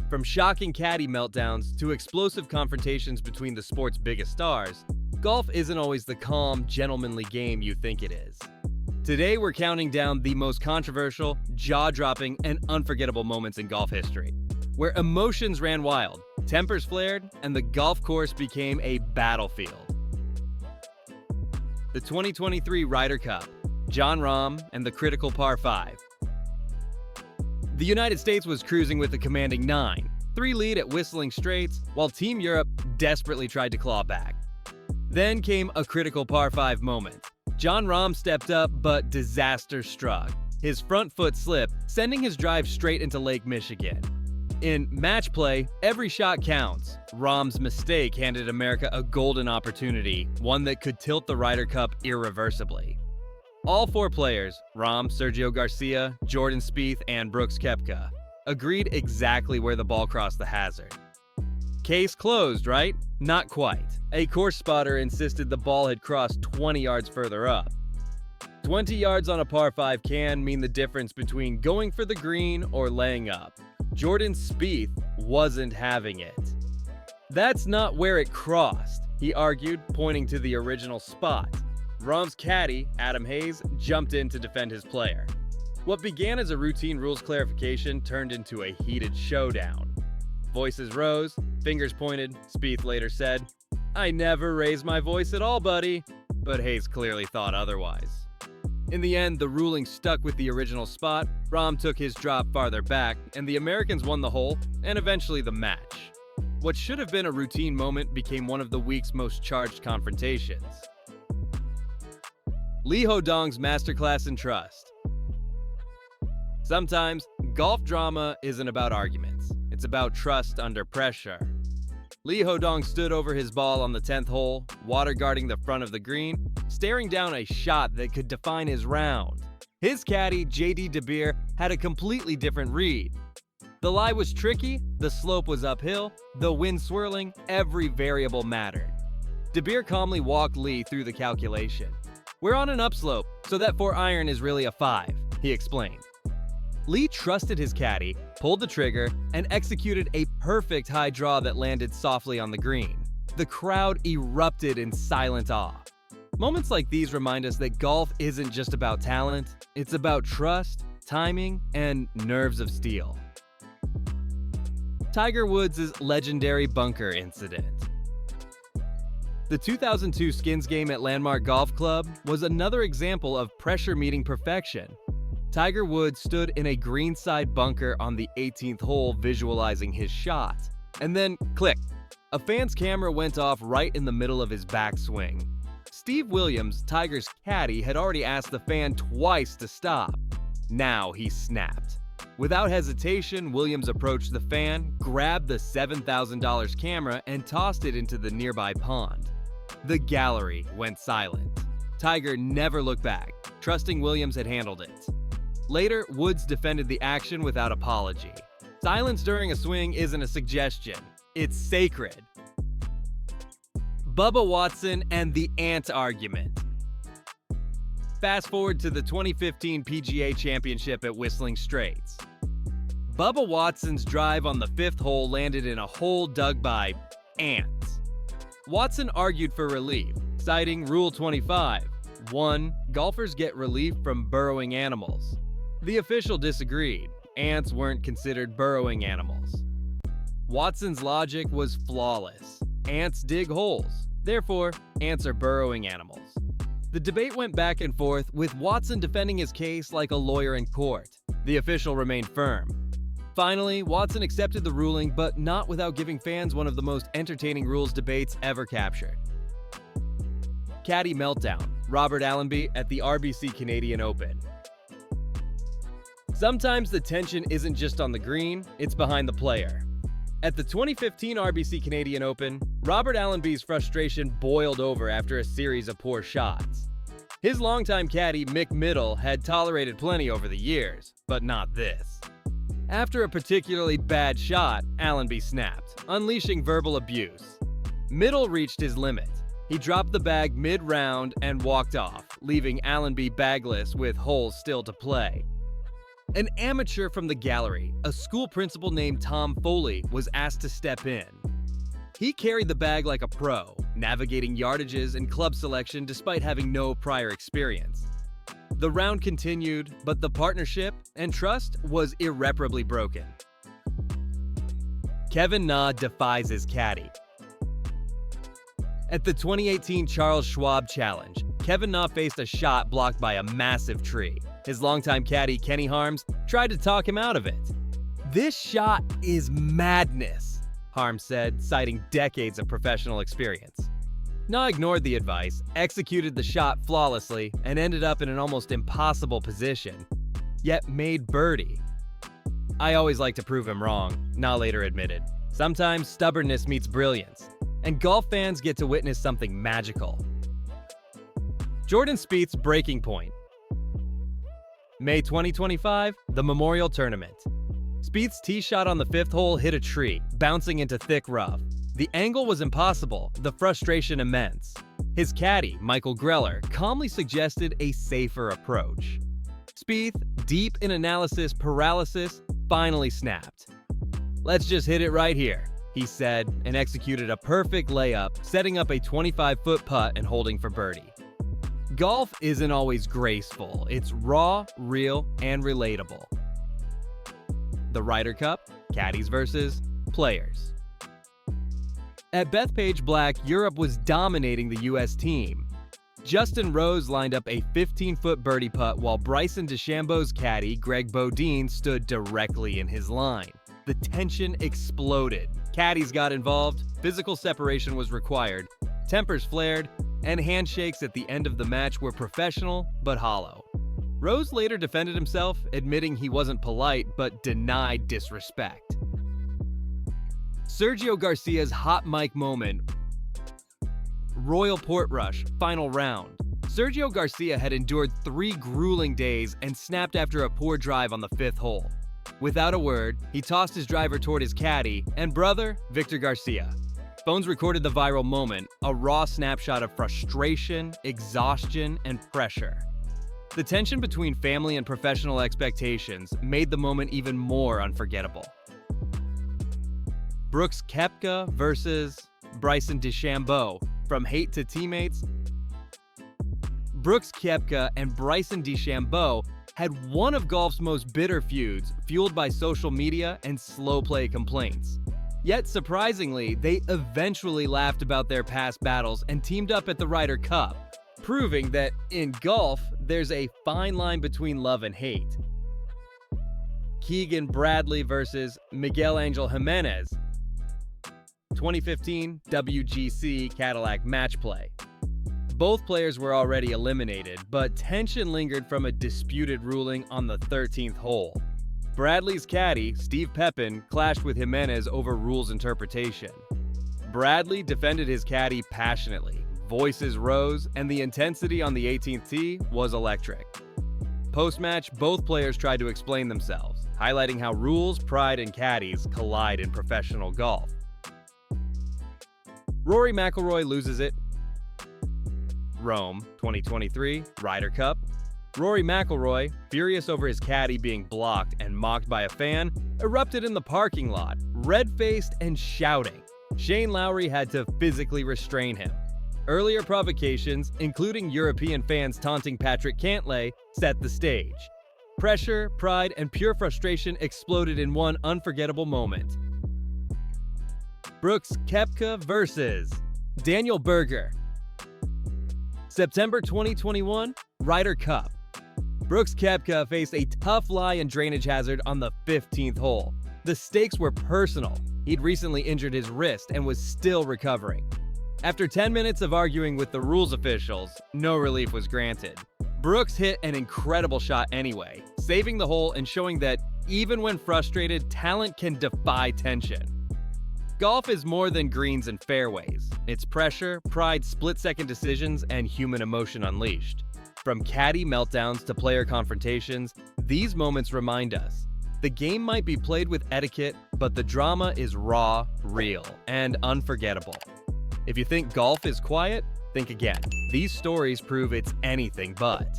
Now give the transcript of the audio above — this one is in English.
From shocking caddy meltdowns to explosive confrontations between the sport's biggest stars, golf isn't always the calm, gentlemanly game you think it is. Today, we're counting down the most controversial, jaw-dropping, and unforgettable moments in golf history, where emotions ran wild, tempers flared, and the golf course became a battlefield. The 2023 Ryder Cup, Jon Rahm, and the critical par 5. The United States was cruising with a commanding 9-3 lead at Whistling Straits, while Team Europe desperately tried to claw back. Then came a critical par 5 moment. Jon Rahm stepped up, but disaster struck. His front foot slipped, sending his drive straight into Lake Michigan. In match play, every shot counts. Rahm's mistake handed America a golden opportunity, one that could tilt the Ryder Cup irreversibly. All four players, Rahm, Sergio Garcia, Jordan Spieth, and Brooks Koepka, agreed exactly where the ball crossed the hazard. Case closed, right? Not quite. A course spotter insisted the ball had crossed 20 yards further up. 20 yards on a par 5 can mean the difference between going for the green or laying up. Jordan Spieth wasn't having it. That's not where it crossed, he argued, pointing to the original spot. Rahm's caddy, Adam Hayes, jumped in to defend his player. What began as a routine rules clarification turned into a heated showdown. Voices rose, fingers pointed. Spieth later said, "I never raised my voice at all, buddy," but Hayes clearly thought otherwise. In the end, the ruling stuck with the original spot. Rahm took his drop farther back, and the Americans won the hole and eventually the match. What should have been a routine moment became one of the week's most charged confrontations. Lee Hodong's masterclass in trust. Sometimes, golf drama isn't about arguments. It's about trust under pressure. Lee Hodong stood over his ball on the 10th hole, water guarding the front of the green, staring down a shot that could define his round. His caddy, J.D. DeBeer, had a completely different read. The lie was tricky, the slope was uphill, the wind swirling, every variable mattered. DeBeer calmly walked Lee through the calculation. "We're on an upslope, so that 4-iron is really a 5, he explained. Lee trusted his caddy, pulled the trigger, and executed a perfect high draw that landed softly on the green. The crowd erupted in silent awe. Moments like these remind us that golf isn't just about talent, it's about trust, timing, and nerves of steel. Tiger Woods' legendary bunker incident. The 2002 Skins game at Landmark Golf Club was another example of pressure meeting perfection. Tiger Woods stood in a greenside bunker on the 18th hole visualizing his shot. And then, click, a fan's camera went off right in the middle of his backswing. Steve Williams, Tiger's caddy, had already asked the fan twice to stop. Now he snapped. Without hesitation, Williams approached the fan, grabbed the $7,000 camera, and tossed it into the nearby pond. The gallery went silent. Tiger never looked back, trusting Williams had handled it. Later, Woods defended the action without apology. Silence during a swing isn't a suggestion, it's sacred. Bubba Watson and the Ant argument. Fast forward to the 2015 PGA Championship at Whistling Straits. Bubba Watson's drive on the 5th hole landed in a hole dug by ants. Watson argued for relief, citing Rule 25. 1. Golfers get relief from burrowing animals. The official disagreed. Ants weren't considered burrowing animals. Watson's logic was flawless. Ants dig holes. Therefore, ants are burrowing animals. The debate went back and forth, with Watson defending his case like a lawyer in court. The official remained firm. Finally, Watson accepted the ruling, but not without giving fans one of the most entertaining rules debates ever captured. Caddy meltdown. Robert Allenby at the RBC Canadian Open. Sometimes the tension isn't just on the green, it's behind the player. At the 2015 RBC Canadian Open, Robert Allenby's frustration boiled over after a series of poor shots. His longtime caddy, Mick Middle, had tolerated plenty over the years, but not this. After a particularly bad shot, Allenby snapped, unleashing verbal abuse. Middle reached his limit. He dropped the bag mid-round and walked off, leaving Allenby bagless with holes still to play. An amateur from the gallery, a school principal named Tom Foley, was asked to step in. He carried the bag like a pro, navigating yardages and club selection despite having no prior experience. The round continued, but the partnership and trust was irreparably broken. Kevin Na defies his caddy. At the 2018 Charles Schwab Challenge, Kevin Na faced a shot blocked by a massive tree. His longtime caddy, Kenny Harms, tried to talk him out of it. "This shot is madness," Harms said, citing decades of professional experience. Na ignored the advice, executed the shot flawlessly, and ended up in an almost impossible position, yet made birdie. "I always like to prove him wrong," Na later admitted. "Sometimes stubbornness meets brilliance, and golf fans get to witness something magical." Jordan Spieth's breaking point. May 2025, the Memorial Tournament. Spieth's tee shot on the 5th hole hit a tree, bouncing into thick rough. The angle was impossible, the frustration immense. His caddy, Michael Greller, calmly suggested a safer approach. Spieth, deep in analysis paralysis, finally snapped. "Let's just hit it right here," he said, and executed a perfect layup, setting up a 25-foot putt and holding for birdie. Golf isn't always graceful. It's raw, real, and relatable. The Ryder Cup, caddies versus players. At Bethpage Black, Europe was dominating the U.S. team. Justin Rose lined up a 15-foot birdie putt while Bryson DeChambeau's caddy, Greg Bodine, stood directly in his line. The tension exploded. Caddies got involved, physical separation was required, tempers flared, and handshakes at the end of the match were professional but hollow. Rose later defended himself, admitting he wasn't polite but denied disrespect. Sergio Garcia's hot mic moment. Royal Portrush, final round. Sergio Garcia had endured 3 grueling days and snapped after a poor drive on the 5th hole. Without a word, he tossed his driver toward his caddy and brother, Victor Garcia. Phones recorded the viral moment, a raw snapshot of frustration, exhaustion, and pressure. The tension between family and professional expectations made the moment even more unforgettable. Brooks Koepka versus Bryson DeChambeau, from hate to teammates. Brooks Koepka and Bryson DeChambeau had one of golf's most bitter feuds, fueled by social media and slow play complaints. Yet surprisingly, they eventually laughed about their past battles and teamed up at the Ryder Cup, proving that in golf, there's a fine line between love and hate. Keegan Bradley versus Miguel Angel Jimenez. 2015 WGC Cadillac Match Play. Both players were already eliminated, but tension lingered from a disputed ruling on the 13th hole. Bradley's caddy, Steve Pepin, clashed with Jimenez over rules interpretation. Bradley defended his caddy passionately. Voices rose, and the intensity on the 18th tee was electric. Post-match, both players tried to explain themselves, highlighting how rules, pride, and caddies collide in professional golf. Rory McIlroy loses it. Rome, 2023, Ryder Cup. Rory McIlroy, furious over his caddy being blocked and mocked by a fan, erupted in the parking lot, red-faced and shouting. Shane Lowry had to physically restrain him. Earlier provocations, including European fans taunting Patrick Cantlay, set the stage. Pressure, pride, and pure frustration exploded in one unforgettable moment. Brooks Koepka versus Daniel Berger. September 2021, Ryder Cup. Brooks Koepka faced a tough lie and drainage hazard on the 15th hole. The stakes were personal. He'd recently injured his wrist and was still recovering. After 10 minutes of arguing with the rules officials, no relief was granted. Brooks hit an incredible shot anyway, saving the hole and showing that even when frustrated, talent can defy tension. Golf is more than greens and fairways. It's pressure, pride, split-second decisions, and human emotion unleashed. From caddy meltdowns to player confrontations, these moments remind us the game might be played with etiquette, but the drama is raw, real, and unforgettable. If you think golf is quiet, think again. These stories prove it's anything but.